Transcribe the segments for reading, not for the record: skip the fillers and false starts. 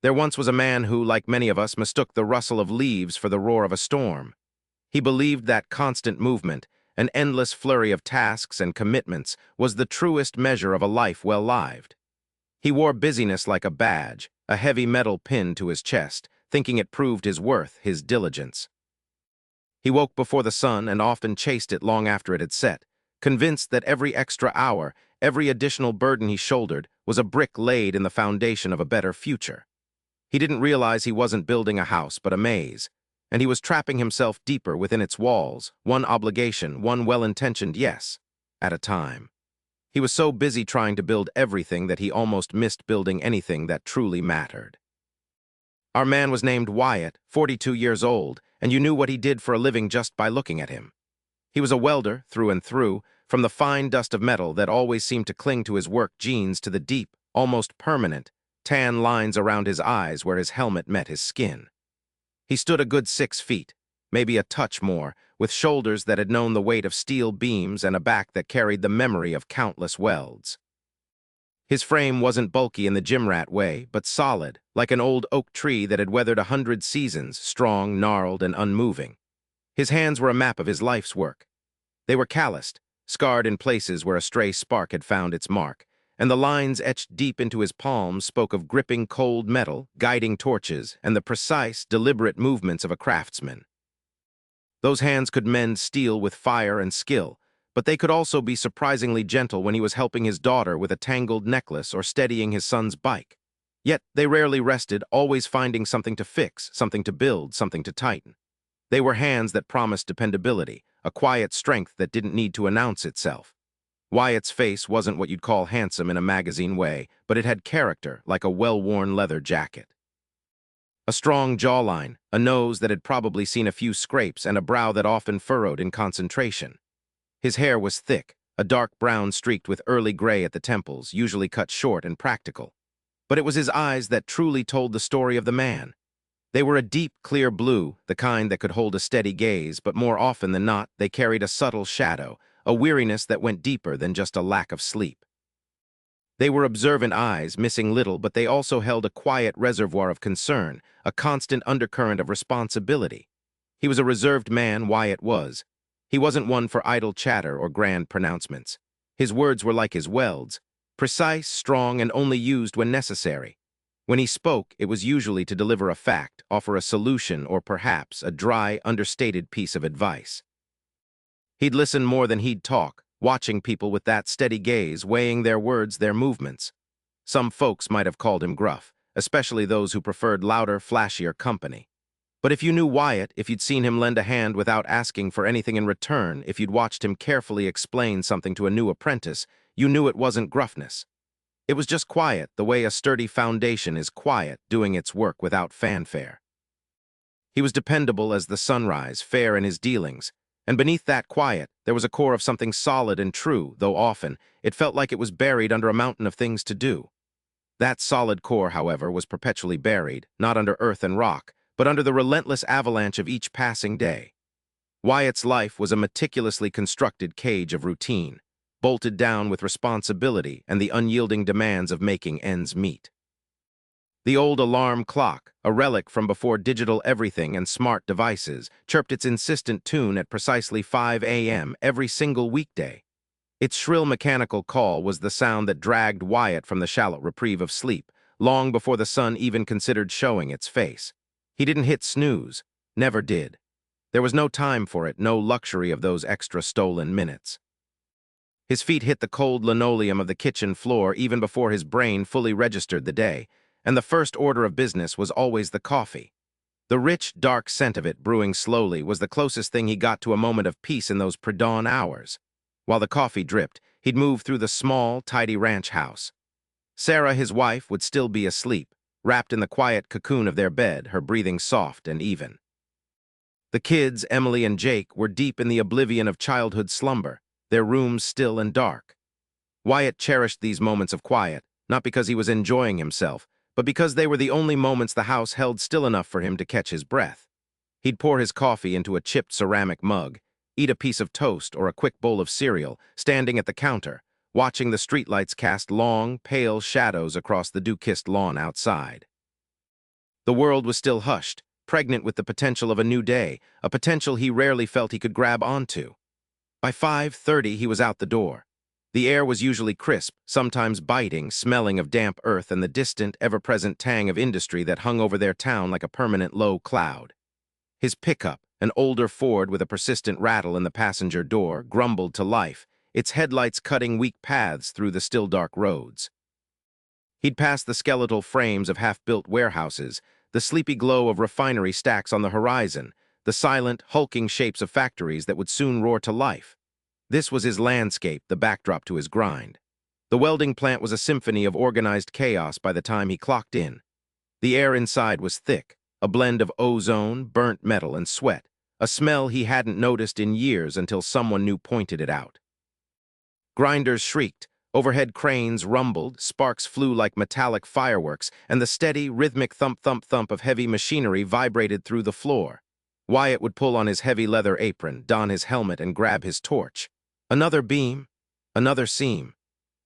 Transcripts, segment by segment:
There once was a man who, like many of us, mistook the rustle of leaves for the roar of a storm. He believed that constant movement, an endless flurry of tasks and commitments, was the truest measure of a life well lived. He wore busyness like a badge, a heavy metal pin to his chest, thinking it proved his worth, his diligence. He woke before the sun and often chased it long after it had set, convinced that every extra hour, every additional burden he shouldered, was a brick laid in the foundation of a better future. He didn't realize he wasn't building a house but a maze, and he was trapping himself deeper within its walls, one obligation, one well-intentioned yes, at a time. He was so busy trying to build everything that he almost missed building anything that truly mattered. Our man was named Wyatt, 42 years old, and you knew what he did for a living just by looking at him. He was a welder, through and through, from the fine dust of metal that always seemed to cling to his work jeans to the deep, almost permanent, tan lines around his eyes where his helmet met his skin. He stood a good 6 feet, maybe a touch more, with shoulders that had known the weight of steel beams and a back that carried the memory of countless welds. His frame wasn't bulky in the gym rat way, but solid, like an old oak tree that had weathered 100 seasons, strong, gnarled, and unmoving. His hands were a map of his life's work. They were calloused, scarred in places where a stray spark had found its mark, and the lines etched deep into his palms spoke of gripping cold metal, guiding torches, and the precise, deliberate movements of a craftsman. Those hands could mend steel with fire and skill, but they could also be surprisingly gentle when he was helping his daughter with a tangled necklace or steadying his son's bike. Yet they rarely rested, always finding something to fix, something to build, something to tighten. They were hands that promised dependability, a quiet strength that didn't need to announce itself. Wyatt's face wasn't what you'd call handsome in a magazine way, but it had character, like a well-worn leather jacket. A strong jawline, a nose that had probably seen a few scrapes, and a brow that often furrowed in concentration. His hair was thick, a dark brown streaked with early gray at the temples, usually cut short and practical. But it was his eyes that truly told the story of the man. They were a deep, clear blue, the kind that could hold a steady gaze, but more often than not, they carried a subtle shadow, a weariness that went deeper than just a lack of sleep. They were observant eyes, missing little, but they also held a quiet reservoir of concern, a constant undercurrent of responsibility. He was a reserved man, Wyatt was. He wasn't one for idle chatter or grand pronouncements. His words were like his welds, precise, strong, and only used when necessary. When he spoke, it was usually to deliver a fact, offer a solution, or perhaps a dry, understated piece of advice. He'd listen more than he'd talk, watching people with that steady gaze, weighing their words, their movements. Some folks might have called him gruff, especially those who preferred louder, flashier company. But if you knew Wyatt, if you'd seen him lend a hand without asking for anything in return, if you'd watched him carefully explain something to a new apprentice, you knew it wasn't gruffness. It was just quiet, the way a sturdy foundation is quiet, doing its work without fanfare. He was dependable as the sunrise, fair in his dealings, and beneath that quiet, there was a core of something solid and true, though often, it felt like it was buried under a mountain of things to do. That solid core, however, was perpetually buried, not under earth and rock, but under the relentless avalanche of each passing day. Wyatt's life was a meticulously constructed cage of routine, bolted down with responsibility and the unyielding demands of making ends meet. The old alarm clock, a relic from before digital everything and smart devices, chirped its insistent tune at precisely 5 a.m. every single weekday. Its shrill mechanical call was the sound that dragged Wyatt from the shallow reprieve of sleep, long before the sun even considered showing its face. He didn't hit snooze, never did. There was no time for it, no luxury of those extra stolen minutes. His feet hit the cold linoleum of the kitchen floor even before his brain fully registered the day, and the first order of business was always the coffee. The rich, dark scent of it, brewing slowly, was the closest thing he got to a moment of peace in those pre-dawn hours. While the coffee dripped, he'd move through the small, tidy ranch house. Sarah, his wife, would still be asleep, wrapped in the quiet cocoon of their bed, her breathing soft and even. The kids, Emily and Jake, were deep in the oblivion of childhood slumber, their rooms still and dark. Wyatt cherished these moments of quiet, not because he was enjoying himself, but because they were the only moments the house held still enough for him to catch his breath. He'd pour his coffee into a chipped ceramic mug, eat a piece of toast or a quick bowl of cereal, standing at the counter, watching the streetlights cast long, pale shadows across the dew-kissed lawn outside. The world was still hushed, pregnant with the potential of a new day, a potential he rarely felt he could grab onto. By 5:30, he was out the door. The air was usually crisp, sometimes biting, smelling of damp earth and the distant, ever-present tang of industry that hung over their town like a permanent low cloud. His pickup, an older Ford with a persistent rattle in the passenger door, grumbled to life, its headlights cutting weak paths through the still dark roads. He'd pass the skeletal frames of half-built warehouses, the sleepy glow of refinery stacks on the horizon, the silent, hulking shapes of factories that would soon roar to life. This was his landscape, the backdrop to his grind. The welding plant was a symphony of organized chaos by the time he clocked in. The air inside was thick, a blend of ozone, burnt metal, and sweat, a smell he hadn't noticed in years until someone new pointed it out. Grinders shrieked, overhead cranes rumbled, sparks flew like metallic fireworks, and the steady, rhythmic thump-thump-thump of heavy machinery vibrated through the floor. Wyatt would pull on his heavy leather apron, don his helmet, and grab his torch. Another beam, another seam,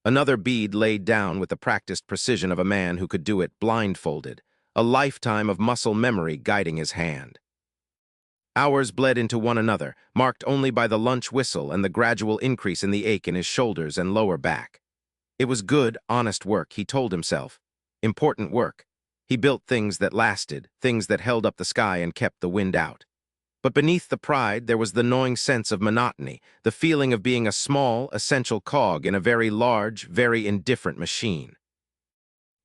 another bead laid down with the practiced precision of a man who could do it blindfolded, a lifetime of muscle memory guiding his hand. Hours bled into one another, marked only by the lunch whistle and the gradual increase in the ache in his shoulders and lower back. It was good, honest work, he told himself. Important work. He built things that lasted, things that held up the sky and kept the wind out. But beneath the pride, there was the gnawing sense of monotony, the feeling of being a small, essential cog in a very large, very indifferent machine.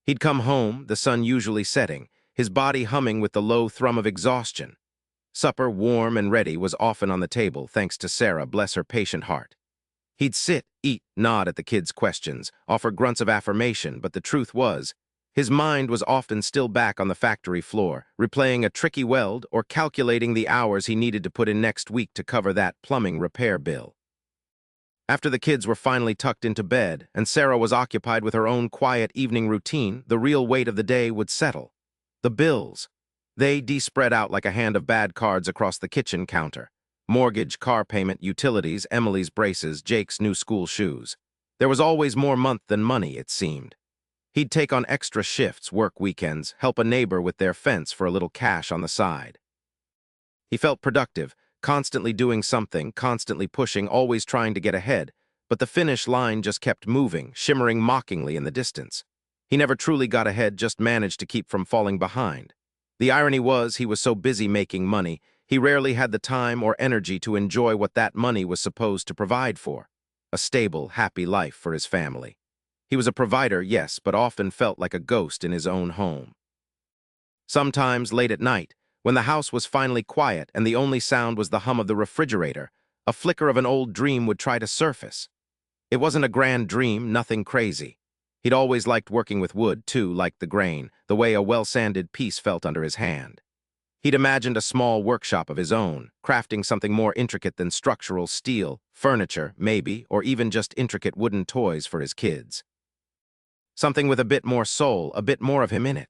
He'd come home, the sun usually setting, his body humming with the low thrum of exhaustion. Supper, warm and ready, was often on the table, thanks to Sarah, bless her patient heart. He'd sit, eat, nod at the kids' questions, offer grunts of affirmation, but the truth was, his mind was often still back on the factory floor, replaying a tricky weld or calculating the hours he needed to put in next week to cover that plumbing repair bill. After the kids were finally tucked into bed and Sarah was occupied with her own quiet evening routine, the real weight of the day would settle. The bills. They spread out like a hand of bad cards across the kitchen counter. Mortgage, car payment, utilities, Emily's braces, Jake's new school shoes. There was always more month than money, it seemed. He'd take on extra shifts, work weekends, help a neighbor with their fence for a little cash on the side. He felt productive, constantly doing something, constantly pushing, always trying to get ahead, but the finish line just kept moving, shimmering mockingly in the distance. He never truly got ahead, just managed to keep from falling behind. The irony was he was so busy making money, he rarely had the time or energy to enjoy what that money was supposed to provide for. A stable, happy life for his family. He was a provider, yes, but often felt like a ghost in his own home. Sometimes, late at night, when the house was finally quiet and the only sound was the hum of the refrigerator, a flicker of an old dream would try to surface. It wasn't a grand dream, nothing crazy. He'd always liked working with wood, too, like the grain, the way a well-sanded piece felt under his hand. He'd imagined a small workshop of his own, crafting something more intricate than structural steel, furniture, maybe, or even just intricate wooden toys for his kids. Something with a bit more soul, a bit more of him in it.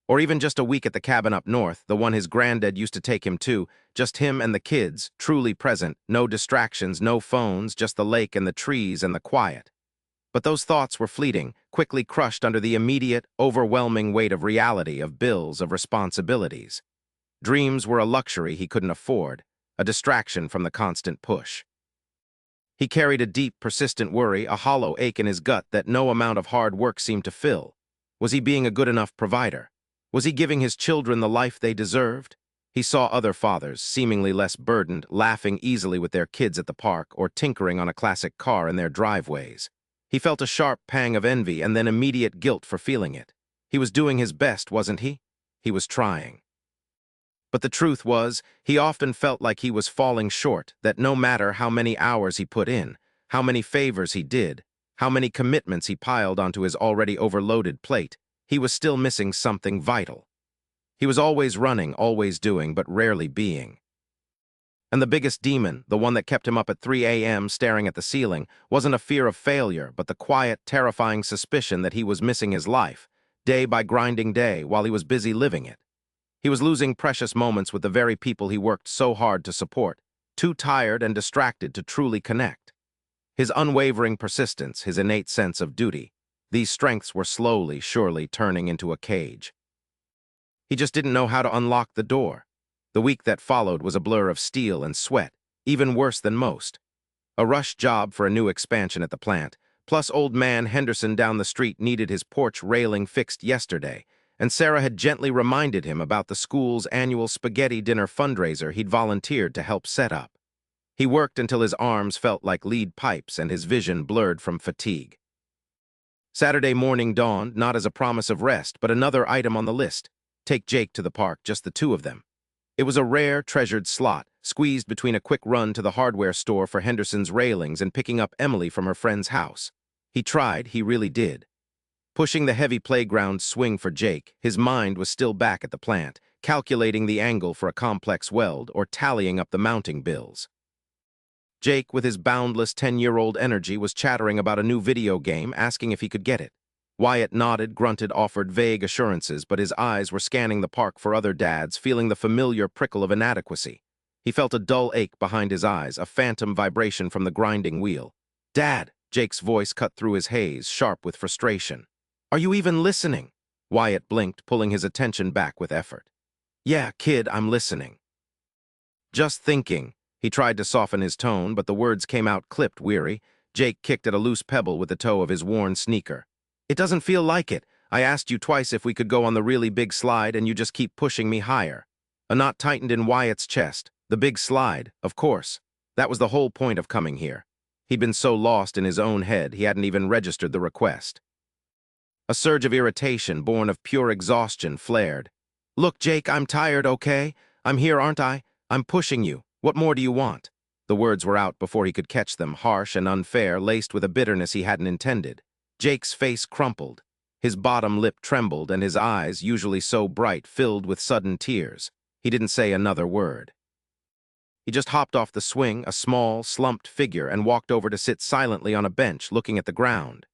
Or even just a week at the cabin up north, the one his granddad used to take him to, just him and the kids, truly present, no distractions, no phones, just the lake and the trees and the quiet. But those thoughts were fleeting, quickly crushed under the immediate, overwhelming weight of reality, of bills, of responsibilities. Dreams were a luxury he couldn't afford, a distraction from the constant push. He carried a deep, persistent worry, a hollow ache in his gut that no amount of hard work seemed to fill. Was he being a good enough provider? Was he giving his children the life they deserved? He saw other fathers, seemingly less burdened, laughing easily with their kids at the park or tinkering on a classic car in their driveways. He felt a sharp pang of envy and then immediate guilt for feeling it. He was doing his best, wasn't he? He was trying. But the truth was, he often felt like he was falling short, that no matter how many hours he put in, how many favors he did, how many commitments he piled onto his already overloaded plate, he was still missing something vital. He was always running, always doing, but rarely being. And the biggest demon, the one that kept him up at 3 a.m. staring at the ceiling, wasn't a fear of failure, but the quiet, terrifying suspicion that he was missing his life, day by grinding day, while he was busy living it. He was losing precious moments with the very people he worked so hard to support, too tired and distracted to truly connect. His unwavering persistence, his innate sense of duty, these strengths were slowly, surely turning into a cage. He just didn't know how to unlock the door. The week that followed was a blur of steel and sweat, even worse than most. A rush job for a new expansion at the plant, plus old man Henderson down the street needed his porch railing fixed yesterday, and Sarah had gently reminded him about the school's annual spaghetti dinner fundraiser he'd volunteered to help set up. He worked until his arms felt like lead pipes and his vision blurred from fatigue. Saturday morning dawned not as a promise of rest, but another item on the list. Take Jake to the park, just the two of them. It was a rare, treasured slot, squeezed between a quick run to the hardware store for Henderson's railings and picking up Emily from her friend's house. He tried, he really did. Pushing the heavy playground swing for Jake, his mind was still back at the plant, calculating the angle for a complex weld or tallying up the mounting bills. Jake, with his boundless 10-year-old energy, was chattering about a new video game, asking if he could get it. Wyatt nodded, grunted, offered vague assurances, but his eyes were scanning the park for other dads, feeling the familiar prickle of inadequacy. He felt a dull ache behind his eyes, a phantom vibration from the grinding wheel. "Dad!" Jake's voice cut through his haze, sharp with frustration. "Are you even listening?" Wyatt blinked, pulling his attention back with effort. "Yeah, kid, I'm listening." "Just thinking." He tried to soften his tone, but the words came out clipped, weary. Jake kicked at a loose pebble with the toe of his worn sneaker. "It doesn't feel like it. I asked you twice if we could go on the really big slide, and you just keep pushing me higher." A knot tightened in Wyatt's chest. The big slide, of course. That was the whole point of coming here. He'd been so lost in his own head, he hadn't even registered the request. A surge of irritation, born of pure exhaustion, flared. "Look, Jake, I'm tired, okay? I'm here, aren't I? I'm pushing you. What more do you want?" The words were out before he could catch them, harsh and unfair, laced with a bitterness he hadn't intended. Jake's face crumpled. His bottom lip trembled, and his eyes, usually so bright, filled with sudden tears. He didn't say another word. He just hopped off the swing, a small, slumped figure, and walked over to sit silently on a bench, looking at the ground.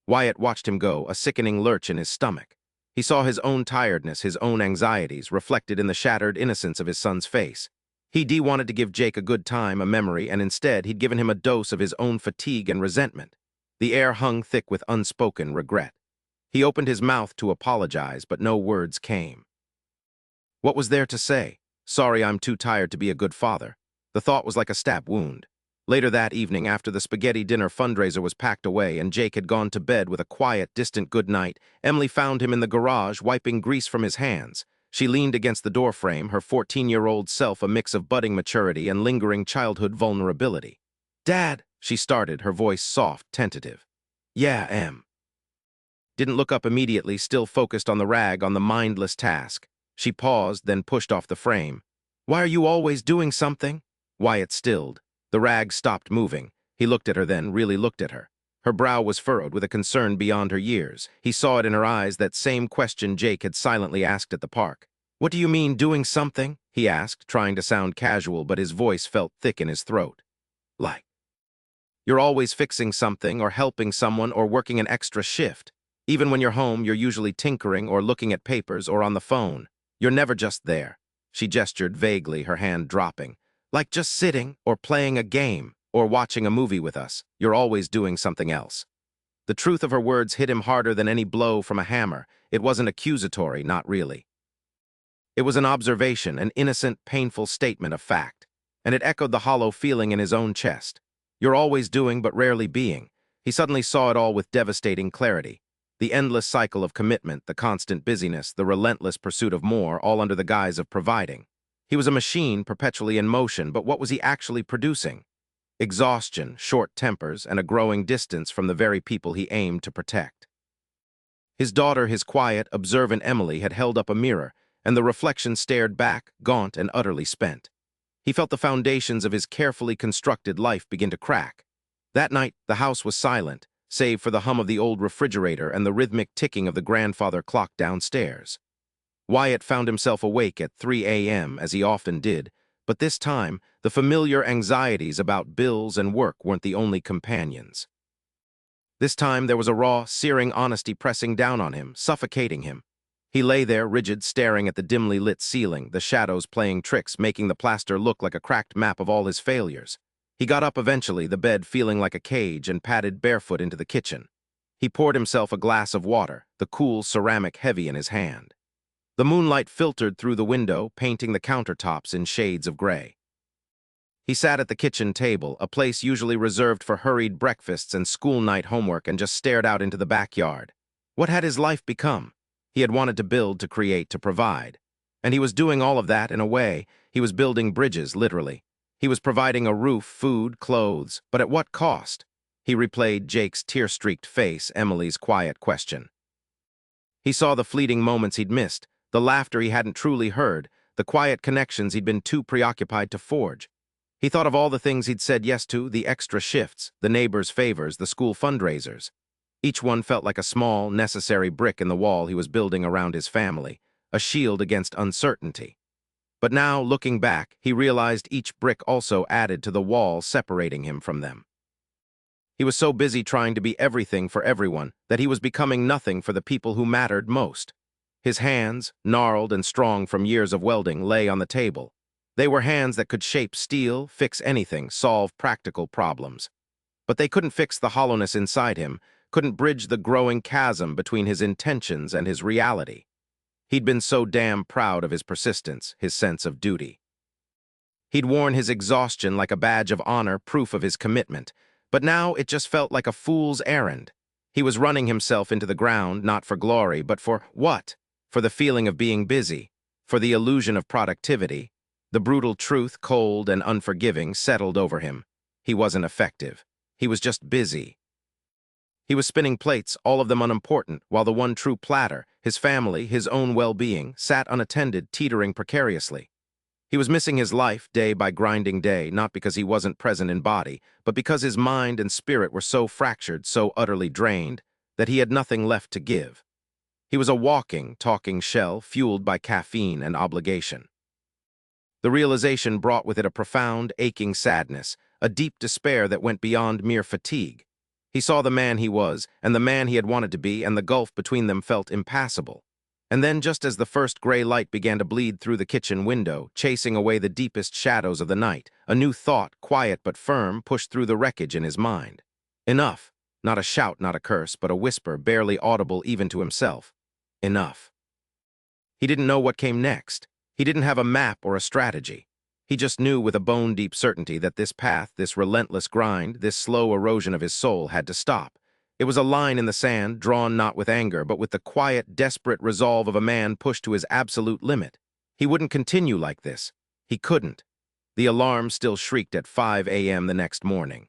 Wyatt watched him go, a sickening lurch in his stomach. He saw his own tiredness, his own anxieties, reflected in the shattered innocence of his son's face. He wanted to give Jake a good time, a memory, and instead he'd given him a dose of his own fatigue and resentment. The air hung thick with unspoken regret. He opened his mouth to apologize, but no words came. What was there to say? "Sorry, I'm too tired to be a good father." The thought was like a stab wound. Later that evening, after the spaghetti dinner fundraiser was packed away and Jake had gone to bed with a quiet, distant good night, Emily found him in the garage, wiping grease from his hands. She leaned against the doorframe, her 14-year-old self a mix of budding maturity and lingering childhood vulnerability. "Dad," she started, her voice soft, tentative. "Yeah, Em." Didn't look up immediately, still focused on the rag, on the mindless task. She paused, then pushed off the frame. "Why are you always doing something?" Wyatt stilled. The rag stopped moving. He looked at her then, really looked at her. Her brow was furrowed with a concern beyond her years. He saw it in her eyes, that same question Jake had silently asked at the park. "What do you mean, doing something?" he asked, trying to sound casual, but his voice felt thick in his throat. "Like, you're always fixing something or helping someone or working an extra shift. Even when you're home, you're usually tinkering or looking at papers or on the phone. You're never just there." She gestured vaguely, her hand dropping. "Like just sitting or playing a game or watching a movie with us. You're always doing something else." The truth of her words hit him harder than any blow from a hammer. It wasn't accusatory, not really. It was an observation, an innocent, painful statement of fact, and it echoed the hollow feeling in his own chest. You're always doing but rarely being. He suddenly saw it all with devastating clarity. The endless cycle of commitment, the constant busyness, the relentless pursuit of more, all under the guise of providing. He was a machine perpetually in motion, but what was he actually producing? Exhaustion, short tempers, and a growing distance from the very people he aimed to protect. His daughter, his quiet, observant Emily, had held up a mirror, and the reflection stared back, gaunt and utterly spent. He felt the foundations of his carefully constructed life begin to crack. That night, the house was silent, save for the hum of the old refrigerator and the rhythmic ticking of the grandfather clock downstairs. Wyatt found himself awake at 3 a.m., as he often did, but this time, the familiar anxieties about bills and work weren't the only companions. This time, there was a raw, searing honesty pressing down on him, suffocating him. He lay there, rigid, staring at the dimly lit ceiling, the shadows playing tricks, making the plaster look like a cracked map of all his failures. He got up eventually, the bed feeling like a cage, and padded barefoot into the kitchen. He poured himself a glass of water, the cool ceramic heavy in his hand. The moonlight filtered through the window, painting the countertops in shades of gray. He sat at the kitchen table, a place usually reserved for hurried breakfasts and school night homework, and just stared out into the backyard. What had his life become? He had wanted to build, to create, to provide. And he was doing all of that in a way. He was building bridges, literally. He was providing a roof, food, clothes, but at what cost? He replayed Jake's tear-streaked face, Emily's quiet question. He saw the fleeting moments he'd missed, the laughter he hadn't truly heard, the quiet connections he'd been too preoccupied to forge. He thought of all the things he'd said yes to, the extra shifts, the neighbors' favors, the school fundraisers. Each one felt like a small, necessary brick in the wall he was building around his family, a shield against uncertainty. But now, looking back, he realized each brick also added to the wall separating him from them. He was so busy trying to be everything for everyone that he was becoming nothing for the people who mattered most. His hands, gnarled and strong from years of welding, lay on the table. They were hands that could shape steel, fix anything, solve practical problems. But they couldn't fix the hollowness inside him, couldn't bridge the growing chasm between his intentions and his reality. He'd been so damn proud of his persistence, his sense of duty. He'd worn his exhaustion like a badge of honor, proof of his commitment, but now it just felt like a fool's errand. He was running himself into the ground, not for glory, but for what? For the feeling of being busy, for the illusion of productivity. The brutal truth, cold and unforgiving, settled over him. He wasn't effective. He was just busy. He was spinning plates, all of them unimportant, while the one true platter, his family, his own well-being, sat unattended, teetering precariously. He was missing his life day by grinding day, not because he wasn't present in body, but because his mind and spirit were so fractured, so utterly drained, that he had nothing left to give. He was a walking, talking shell, fueled by caffeine and obligation. The realization brought with it a profound, aching sadness, a deep despair that went beyond mere fatigue. He saw the man he was, and the man he had wanted to be, and the gulf between them felt impassable. And then, just as the first gray light began to bleed through the kitchen window, chasing away the deepest shadows of the night, a new thought, quiet but firm, pushed through the wreckage in his mind. Enough. Not a shout, not a curse, but a whisper, barely audible even to himself. Enough. He didn't know what came next. He didn't have a map or a strategy. He just knew with a bone-deep certainty that this path, this relentless grind, this slow erosion of his soul had to stop. It was a line in the sand, drawn not with anger, but with the quiet, desperate resolve of a man pushed to his absolute limit. He wouldn't continue like this. He couldn't. The alarm still shrieked at 5 a.m. the next morning.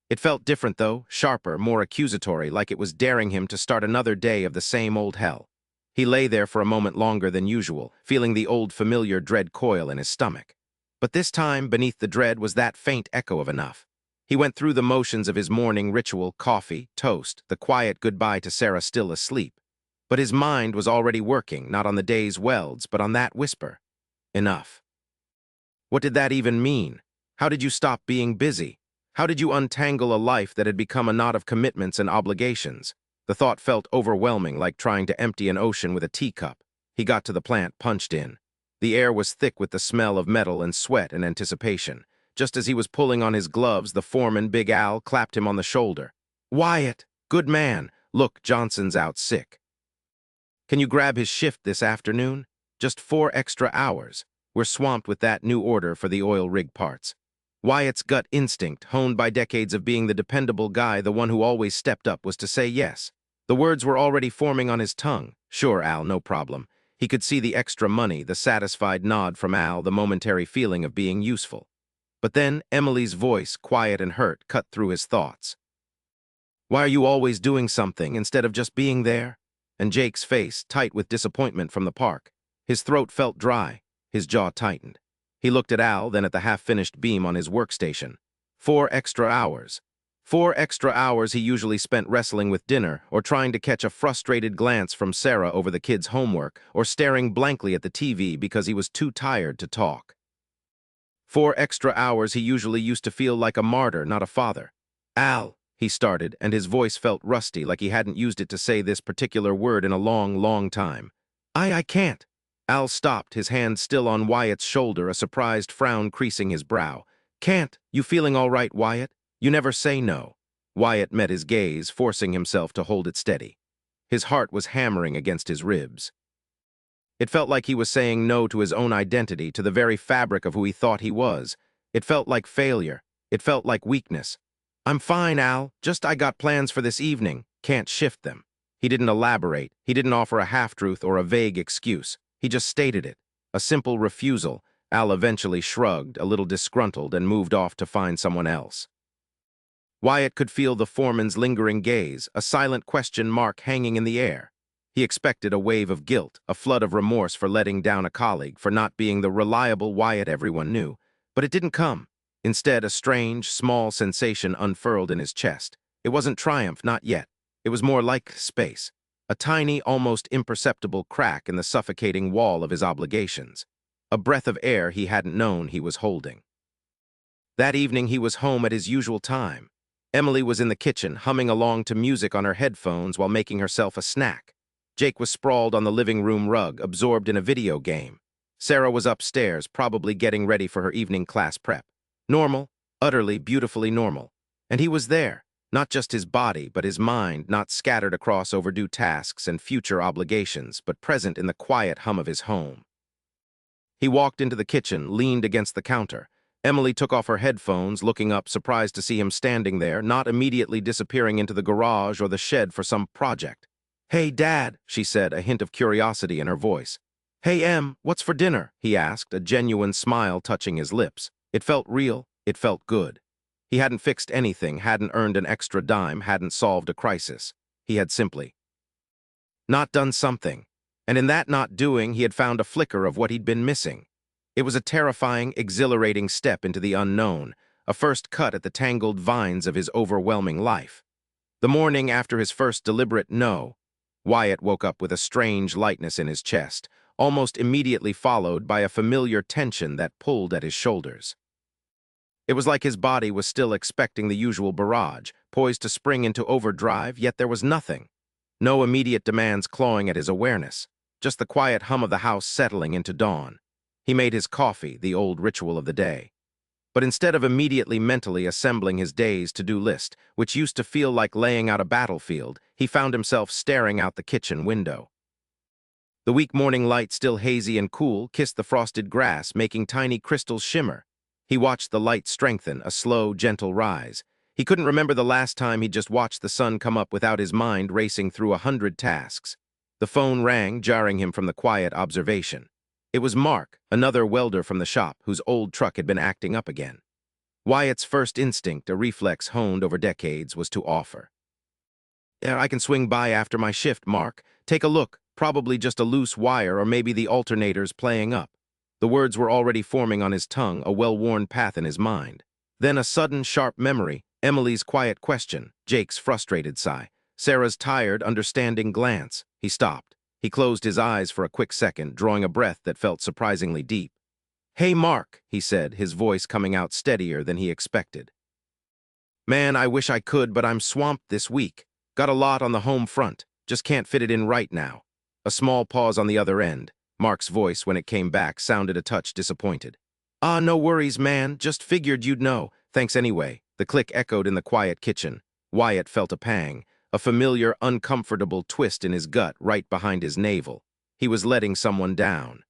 It felt different, though, sharper, more accusatory, like it was daring him to start another day of the same old hell. He lay there for a moment longer than usual, feeling the old familiar dread coil in his stomach. But this time, beneath the dread, was that faint echo of enough. He went through the motions of his morning ritual, coffee, toast, the quiet goodbye to Sarah still asleep. But his mind was already working, not on the day's welds, but on that whisper. Enough. What did that even mean? How did you stop being busy? How did you untangle a life that had become a knot of commitments and obligations? The thought felt overwhelming, like trying to empty an ocean with a teacup. He got to the plant, punched in. The air was thick with the smell of metal and sweat and anticipation. Just as he was pulling on his gloves, the foreman, Big Al, clapped him on the shoulder. "Wyatt, good man. Look, Johnson's out sick. Can you grab his shift this afternoon? Just 4 extra hours. We're swamped with that new order for the oil rig parts." Wyatt's gut instinct, honed by decades of being the dependable guy, the one who always stepped up, was to say yes. The words were already forming on his tongue. "Sure, Al, no problem." He could see the extra money, the satisfied nod from Al, the momentary feeling of being useful. But then Emily's voice, quiet and hurt, cut through his thoughts. "Why are you always doing something instead of just being there?" And Jake's face, tight with disappointment from the park. His throat felt dry, his jaw tightened. He looked at Al, then at the half-finished beam on his workstation. 4 extra hours. 4 extra hours he usually spent wrestling with dinner, or trying to catch a frustrated glance from Sarah over the kids' homework, or staring blankly at the TV because he was too tired to talk. 4 extra hours he usually used to feel like a martyr, not a father. "Al," he started, and his voice felt rusty, like he hadn't used it to say this particular word in a long, long time. I can't." Al stopped, his hand still on Wyatt's shoulder, a surprised frown creasing his brow. "Can't. You feeling all right, Wyatt? You never say no." Wyatt met his gaze, forcing himself to hold it steady. His heart was hammering against his ribs. It felt like he was saying no to his own identity, to the very fabric of who he thought he was. It felt like failure. It felt like weakness. "I'm fine, Al. Just I got plans for this evening. Can't shift them." He didn't elaborate. He didn't offer a half-truth or a vague excuse. He just stated it. A simple refusal. Al eventually shrugged, a little disgruntled, and moved off to find someone else. Wyatt could feel the foreman's lingering gaze, a silent question mark hanging in the air. He expected a wave of guilt, a flood of remorse for letting down a colleague, for not being the reliable Wyatt everyone knew. But it didn't come. Instead, a strange, small sensation unfurled in his chest. It wasn't triumph, not yet. It was more like space. A tiny, almost imperceptible crack in the suffocating wall of his obligations. A breath of air he hadn't known he was holding. That evening he was home at his usual time. Emily was in the kitchen, humming along to music on her headphones while making herself a snack. Jake was sprawled on the living room rug, absorbed in a video game. Sarah was upstairs, probably getting ready for her evening class prep. Normal, utterly, beautifully normal. And he was there, not just his body, but his mind, not scattered across overdue tasks and future obligations, but present in the quiet hum of his home. He walked into the kitchen, leaned against the counter. Emily took off her headphones, looking up, surprised to see him standing there, not immediately disappearing into the garage or the shed for some project. "Hey, Dad," she said, a hint of curiosity in her voice. "Hey, Em, what's for dinner?" he asked, a genuine smile touching his lips. It felt real. It felt good. He hadn't fixed anything, hadn't earned an extra dime, hadn't solved a crisis. He had simply not done something. And in that not doing, he had found a flicker of what he'd been missing. It was a terrifying, exhilarating step into the unknown, a first cut at the tangled vines of his overwhelming life. The morning after his first deliberate no, Wyatt woke up with a strange lightness in his chest, almost immediately followed by a familiar tension that pulled at his shoulders. It was like his body was still expecting the usual barrage, poised to spring into overdrive, yet there was nothing. No immediate demands clawing at his awareness, just the quiet hum of the house settling into dawn. He made his coffee, the old ritual of the day. But instead of immediately mentally assembling his day's to-do list, which used to feel like laying out a battlefield, he found himself staring out the kitchen window. The weak morning light, still hazy and cool, kissed the frosted grass, making tiny crystals shimmer. He watched the light strengthen, a slow, gentle rise. He couldn't remember the last time he'd just watched the sun come up without his mind racing through 100 tasks. The phone rang, jarring him from the quiet observation. It was Mark, another welder from the shop, whose old truck had been acting up again. Wyatt's first instinct, a reflex honed over decades, was to offer. "Yeah, I can swing by after my shift, Mark. Take a look, probably just a loose wire or maybe the alternator's playing up." The words were already forming on his tongue, a well-worn path in his mind. Then a sudden, sharp memory, Emily's quiet question, Jake's frustrated sigh, Sarah's tired, understanding glance. He stopped. He closed his eyes for a quick second, drawing a breath that felt surprisingly deep. "Hey, Mark," he said, his voice coming out steadier than he expected. "Man, I wish I could, but I'm swamped this week. Got a lot on the home front. Just can't fit it in right now." A small pause on the other end. Mark's voice, when it came back, sounded a touch disappointed. "Ah, no worries, man. Just figured you'd know. Thanks anyway." The click echoed in the quiet kitchen. Wyatt felt a pang, a familiar, uncomfortable twist in his gut right behind his navel. He was letting someone down.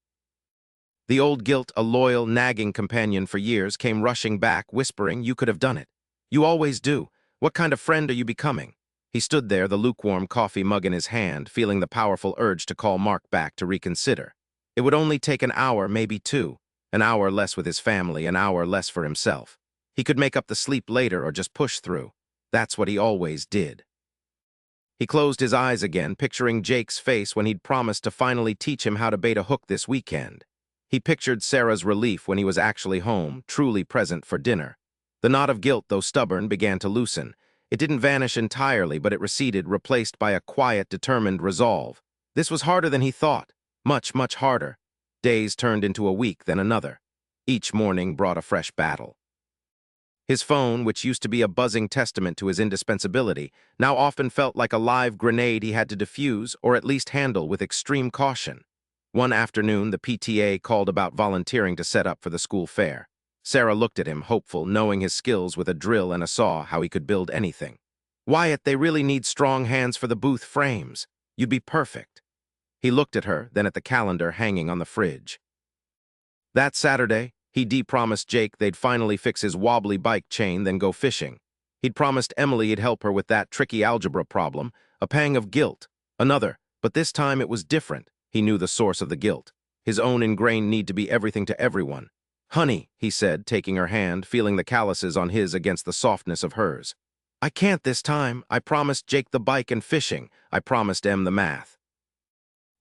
The old guilt, a loyal, nagging companion for years, came rushing back, whispering, "You could have done it. You always do. What kind of friend are you becoming?" He stood there, the lukewarm coffee mug in his hand, feeling the powerful urge to call Mark back to reconsider. It would only take an hour, maybe two. An hour less with his family, an hour less for himself. He could make up the sleep later or just push through. That's what he always did. He closed his eyes again, picturing Jake's face when he'd promised to finally teach him how to bait a hook this weekend. He pictured Sarah's relief when he was actually home, truly present for dinner. The knot of guilt, though stubborn, began to loosen. It didn't vanish entirely, but it receded, replaced by a quiet, determined resolve. This was harder than he thought. Much, much harder. Days turned into a week, then another. Each morning brought a fresh battle. His phone, which used to be a buzzing testament to his indispensability, now often felt like a live grenade he had to defuse or at least handle with extreme caution. One afternoon, the PTA called about volunteering to set up for the school fair. Sarah looked at him, hopeful, knowing his skills with a drill and a saw, how he could build anything. "Wyatt, they really need strong hands for the booth frames. You'd be perfect." He looked at her, then at the calendar hanging on the fridge. That Saturday, he promised Jake they'd finally fix his wobbly bike chain, then go fishing. He'd promised Emily he'd help her with that tricky algebra problem, a pang of guilt. Another, but this time it was different. He knew the source of the guilt. His own ingrained need to be everything to everyone. "Honey," he said, taking her hand, feeling the calluses on his against the softness of hers. "I can't this time. I promised Jake the bike and fishing. I promised Em the math.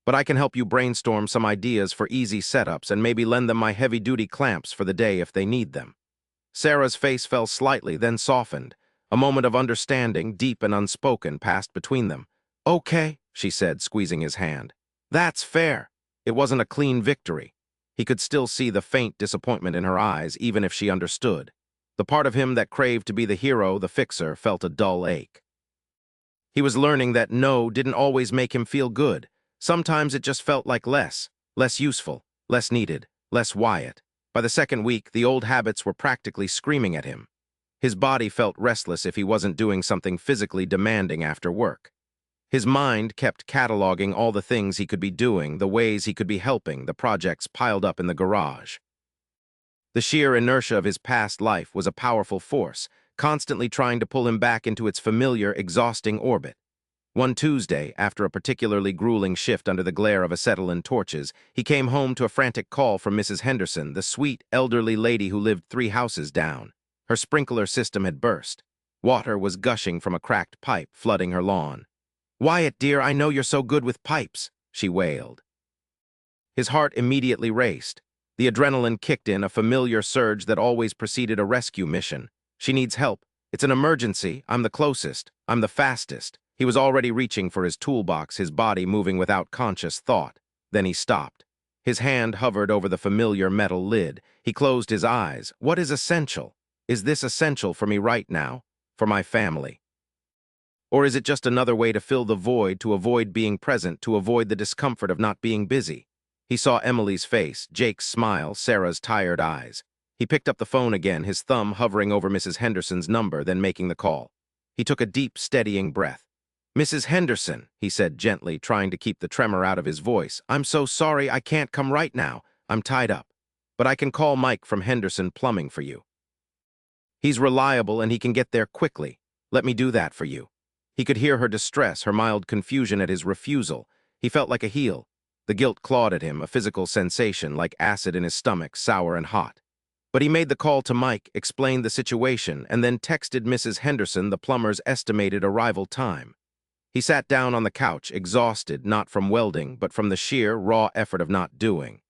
But I can help you brainstorm some ideas for easy setups and maybe lend them my heavy-duty clamps for the day if they need them." Sarah's face fell slightly, then softened. A moment of understanding, deep and unspoken, passed between them. "Okay," she said, squeezing his hand. "That's fair." It wasn't a clean victory. He could still see the faint disappointment in her eyes, even if she understood. The part of him that craved to be the hero, the fixer, felt a dull ache. He was learning that no didn't always make him feel good. Sometimes it just felt like less useful, less needed, less Wyatt. By the second week, the old habits were practically screaming at him. His body felt restless if he wasn't doing something physically demanding after work. His mind kept cataloging all the things he could be doing, the ways he could be helping, the projects piled up in the garage. The sheer inertia of his past life was a powerful force, constantly trying to pull him back into its familiar, exhausting orbit. One Tuesday, after a particularly grueling shift under the glare of acetylene torches, he came home to a frantic call from Mrs. Henderson, the sweet, elderly lady who lived 3 houses down. Her sprinkler system had burst. Water was gushing from a cracked pipe, flooding her lawn. "Wyatt, dear, I know you're so good with pipes," she wailed. His heart immediately raced. The adrenaline kicked in, a familiar surge that always preceded a rescue mission. "She needs help. It's an emergency. I'm the closest. I'm the fastest." He was already reaching for his toolbox, his body moving without conscious thought. Then he stopped. His hand hovered over the familiar metal lid. He closed his eyes. "What is essential? Is this essential for me right now? For my family? Or is it just another way to fill the void, to avoid being present, to avoid the discomfort of not being busy?" He saw Emily's face, Jake's smile, Sarah's tired eyes. He picked up the phone again, his thumb hovering over Mrs. Henderson's number, then making the call. He took a deep, steadying breath. "Mrs. Henderson," he said gently, trying to keep the tremor out of his voice, "I'm so sorry I can't come right now. I'm tied up. But I can call Mike from Henderson Plumbing for you. He's reliable and he can get there quickly. Let me do that for you." He could hear her distress, her mild confusion at his refusal. He felt like a heel. The guilt clawed at him, a physical sensation, like acid in his stomach, sour and hot. But he made the call to Mike, explained the situation, and then texted Mrs. Henderson the plumber's estimated arrival time. He sat down on the couch, exhausted, not from welding, but from the sheer, raw effort of not doing.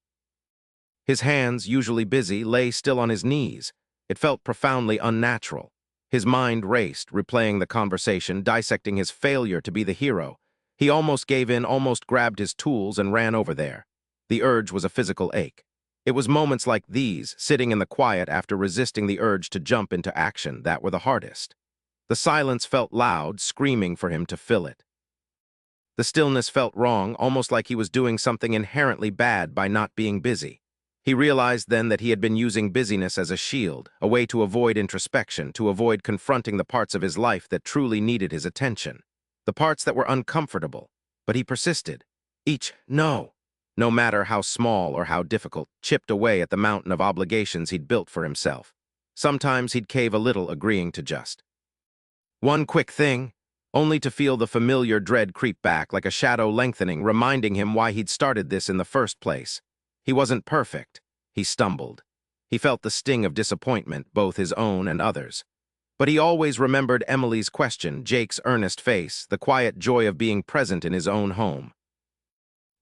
His hands, usually busy, lay still on his knees. It felt profoundly unnatural. His mind raced, replaying the conversation, dissecting his failure to be the hero. He almost gave in, almost grabbed his tools and ran over there. The urge was a physical ache. It was moments like these, sitting in the quiet after resisting the urge to jump into action, that were the hardest. The silence felt loud, screaming for him to fill it. The stillness felt wrong, almost like he was doing something inherently bad by not being busy. He realized then that he had been using busyness as a shield, a way to avoid introspection, to avoid confronting the parts of his life that truly needed his attention. The parts that were uncomfortable. But he persisted. Each no matter how small or how difficult, chipped away at the mountain of obligations he'd built for himself. Sometimes he'd cave a little, agreeing to just one quick thing, only to feel the familiar dread creep back like a shadow lengthening, reminding him why he'd started this in the first place. He wasn't perfect. He stumbled. He felt the sting of disappointment, both his own and others. But he always remembered Emily's question, Jake's earnest face, the quiet joy of being present in his own home.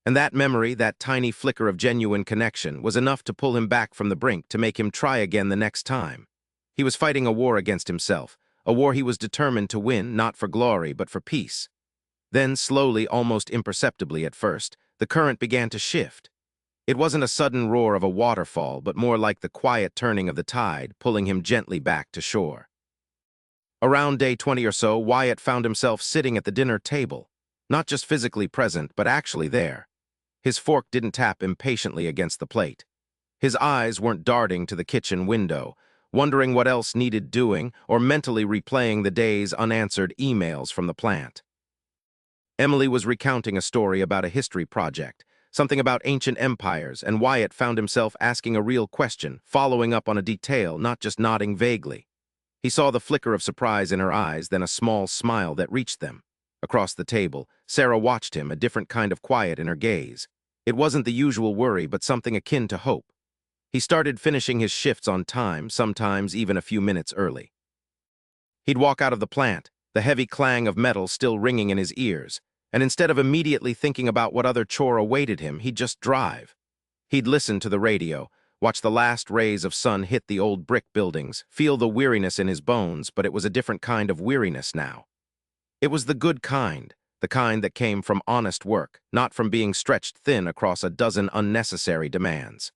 And that memory, that tiny flicker of genuine connection, was enough to pull him back from the brink, to make him try again the next time. He was fighting a war against himself, a war he was determined to win, not for glory, but for peace. Then, slowly, almost imperceptibly at first, the current began to shift. It wasn't a sudden roar of a waterfall, but more like the quiet turning of the tide, pulling him gently back to shore. Around day 20 or so, Wyatt found himself sitting at the dinner table, not just physically present, but actually there. His fork didn't tap impatiently against the plate. His eyes weren't darting to the kitchen window, wondering what else needed doing, or mentally replaying the day's unanswered emails from the plant. Emily was recounting a story about a history project, something about ancient empires, and Wyatt found himself asking a real question, following up on a detail, not just nodding vaguely. He saw the flicker of surprise in her eyes, then a small smile that reached them. Across the table, Sarah watched him, a different kind of quiet in her gaze. It wasn't the usual worry, but something akin to hope. He started finishing his shifts on time, sometimes even a few minutes early. He'd walk out of the plant, the heavy clang of metal still ringing in his ears, and instead of immediately thinking about what other chore awaited him, he'd just drive. He'd listen to the radio, watch the last rays of sun hit the old brick buildings, feel the weariness in his bones, but it was a different kind of weariness now. It was the kind that came from honest work, not from being stretched thin across a dozen unnecessary demands.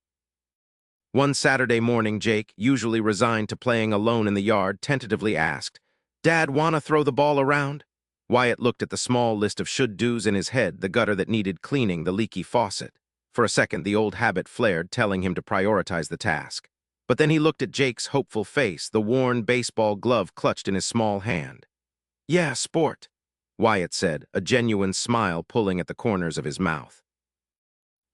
One Saturday morning, Jake, usually resigned to playing alone in the yard, tentatively asked, "Dad, wanna throw the ball around?" Wyatt looked at the small list of should-dos in his head, the gutter that needed cleaning, the leaky faucet. For a second, the old habit flared, telling him to prioritize the task. But then he looked at Jake's hopeful face, the worn baseball glove clutched in his small hand. "Yeah, sport," Wyatt said, a genuine smile pulling at the corners of his mouth.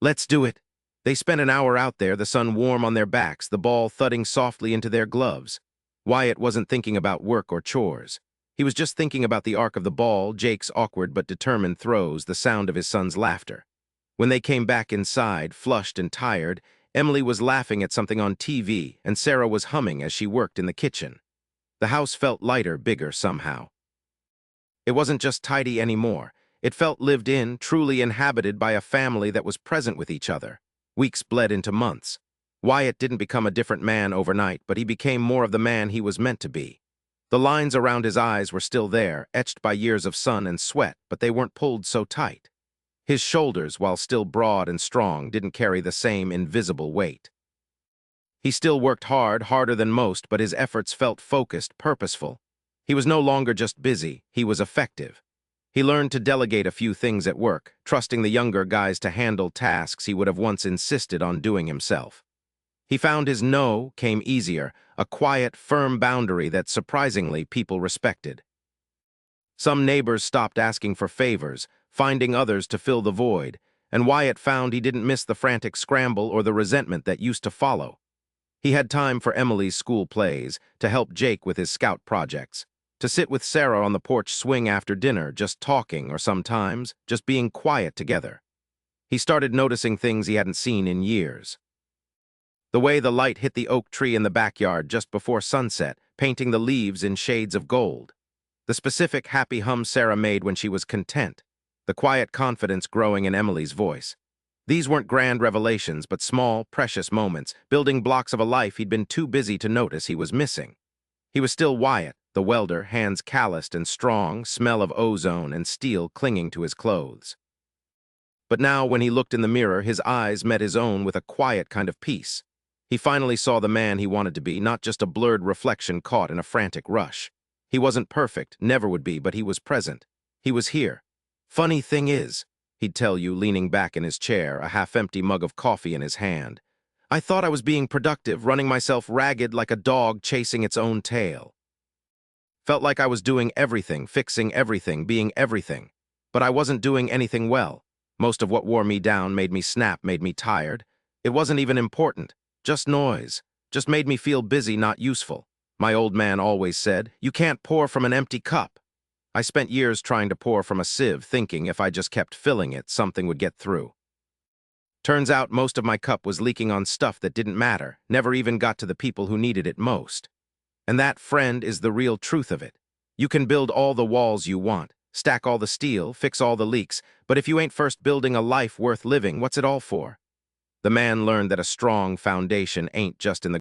"Let's do it." They spent an hour out there, the sun warm on their backs, the ball thudding softly into their gloves. Wyatt wasn't thinking about work or chores. He was just thinking about the arc of the ball, Jake's awkward but determined throws, the sound of his son's laughter. When they came back inside, flushed and tired, Emily was laughing at something on TV, and Sarah was humming as she worked in the kitchen. The house felt lighter, bigger somehow. It wasn't just tidy anymore. It felt lived in, truly inhabited by a family that was present with each other. Weeks bled into months. Wyatt didn't become a different man overnight, but he became more of the man he was meant to be. The lines around his eyes were still there, etched by years of sun and sweat, but they weren't pulled so tight. His shoulders, while still broad and strong, didn't carry the same invisible weight. He still worked hard, harder than most, but his efforts felt focused, purposeful. He was no longer just busy, he was effective. He learned to delegate a few things at work, trusting the younger guys to handle tasks he would have once insisted on doing himself. He found his no came easier, a quiet, firm boundary that, surprisingly, people respected. Some neighbors stopped asking for favors, finding others to fill the void, and Wyatt found he didn't miss the frantic scramble or the resentment that used to follow. He had time for Emily's school plays, to help Jake with his scout projects, to sit with Sarah on the porch swing after dinner, just talking, or sometimes just being quiet together. He started noticing things he hadn't seen in years. The way the light hit the oak tree in the backyard just before sunset, painting the leaves in shades of gold. The specific happy hum Sarah made when she was content. The quiet confidence growing in Emily's voice. These weren't grand revelations, but small, precious moments, building blocks of a life he'd been too busy to notice he was missing. He was still Wyatt, the welder, hands calloused and strong, smell of ozone and steel clinging to his clothes. But now, when he looked in the mirror, his eyes met his own with a quiet kind of peace. He finally saw the man he wanted to be, not just a blurred reflection caught in a frantic rush. He wasn't perfect, never would be, but he was present. He was here. "Funny thing is," he'd tell you, leaning back in his chair, a half-empty mug of coffee in his hand, "I thought I was being productive, running myself ragged like a dog chasing its own tail. Felt like I was doing everything, fixing everything, being everything. But I wasn't doing anything well. Most of what wore me down made me snap, made me tired. It wasn't even important. Just noise. Just made me feel busy, not useful. My old man always said, 'You can't pour from an empty cup.' I spent years trying to pour from a sieve, thinking if I just kept filling it, something would get through. Turns out most of my cup was leaking on stuff that didn't matter, never even got to the people who needed it most. And that, friend, is the real truth of it. You can build all the walls you want, stack all the steel, fix all the leaks, but if you ain't first building a life worth living, what's it all for?" The man learned that a strong foundation ain't just in the